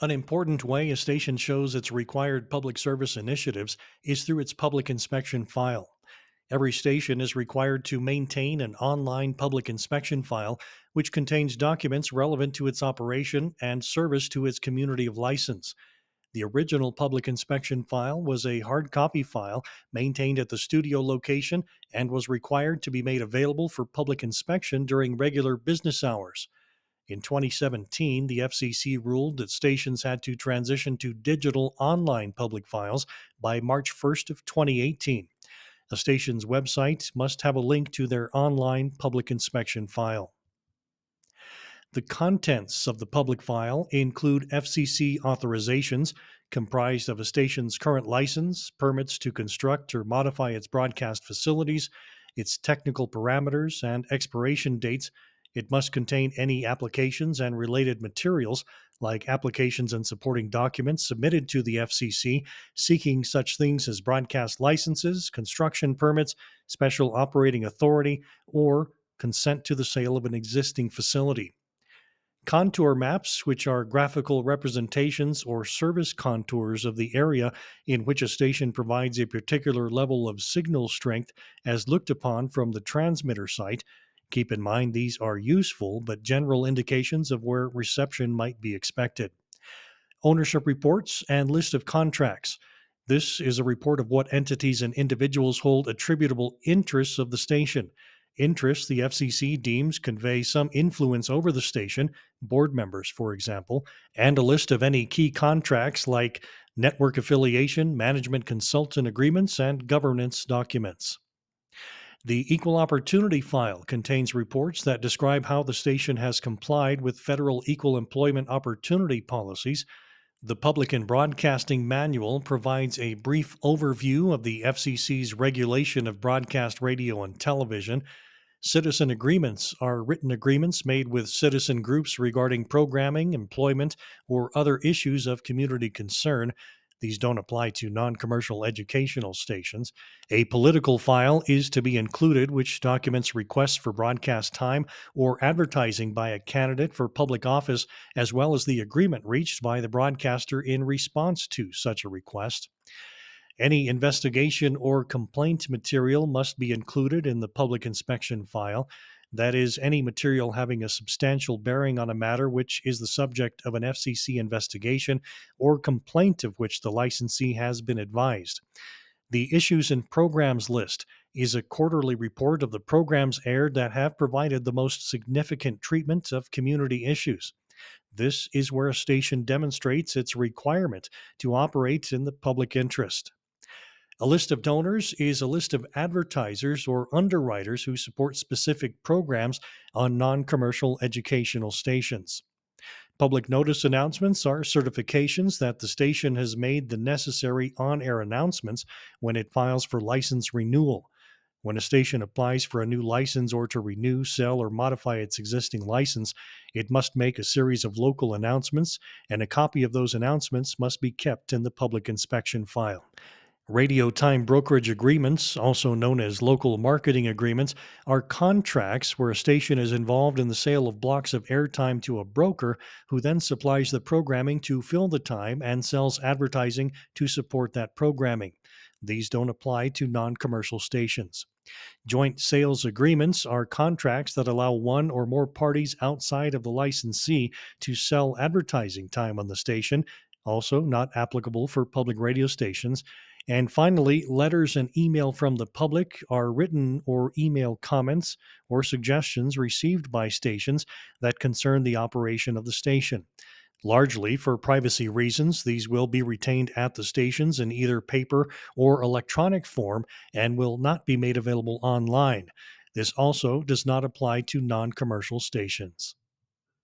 An important way a station shows its required public service initiatives is through its public inspection file. Every station is required to maintain an online public inspection file, which contains documents relevant to its operation and service to its community of license. The original public inspection file was a hard copy file maintained at the studio location and was required to be made available for public inspection during regular business hours. In 2017, the FCC ruled that stations had to transition to digital online public files by March 1st of 2018. A station's website must have a link to their online public inspection file. The contents of the public file include FCC authorizations comprised of a station's current license, permits to construct or modify its broadcast facilities, its technical parameters, and expiration dates. It must contain any applications and related materials, like applications and supporting documents submitted to the FCC seeking such things as broadcast licenses, construction permits, special operating authority, or consent to the sale of an existing facility. Contour maps, which are graphical representations or service contours of the area in which a station provides a particular level of signal strength as looked upon from the transmitter site. Keep in mind these are useful but general indications of where reception might be expected. Ownership reports and list of contracts. This is a report of what entities and individuals hold attributable interests of the station. Interests the FCC deems convey some influence over the station, board members, for example, and a list of any key contracts like network affiliation, management consultant agreements, and governance documents. The Equal Opportunity File contains reports that describe how the station has complied with federal equal employment opportunity policies. The Public and Broadcasting Manual provides a brief overview of the FCC's regulation of broadcast radio and television. Citizen agreements are written agreements made with citizen groups regarding programming, employment, or other issues of community concern. These don't apply to non commercial educational stations. A political file is to be included, which documents requests for broadcast time or advertising by a candidate for public office, as well as the agreement reached by the broadcaster in response to such a request. Any investigation or complaint material must be included in the public inspection file. That is, any material having a substantial bearing on a matter which is the subject of an FCC investigation or complaint of which the licensee has been advised. The Issues and Programs List is a quarterly report of the programs aired that have provided the most significant treatment of community issues. This is where a station demonstrates its requirement to operate in the public interest. A list of donors is a list of advertisers or underwriters who support specific programs on non commercial educational stations. Public notice announcements are certifications that the station has made the necessary on air announcements when it files for license renewal. When a station applies for a new license or to renew, sell, or modify its existing license, it must make a series of local announcements, and a copy of those announcements must be kept in the public inspection file. Radio time brokerage agreements, also known as local marketing agreements, are contracts where a station is involved in the sale of blocks of airtime to a broker who then supplies the programming to fill the time and sells advertising to support that programming. These don't apply to non commercial stations. Joint sales agreements are contracts that allow one or more parties outside of the licensee to sell advertising time on the station, also not applicable for public radio stations. And finally, letters and email from the public are written or email comments or suggestions received by stations that concern the operation of the station. Largely for privacy reasons, these will be retained at the stations in either paper or electronic form and will not be made available online. This also does not apply to non commercial stations.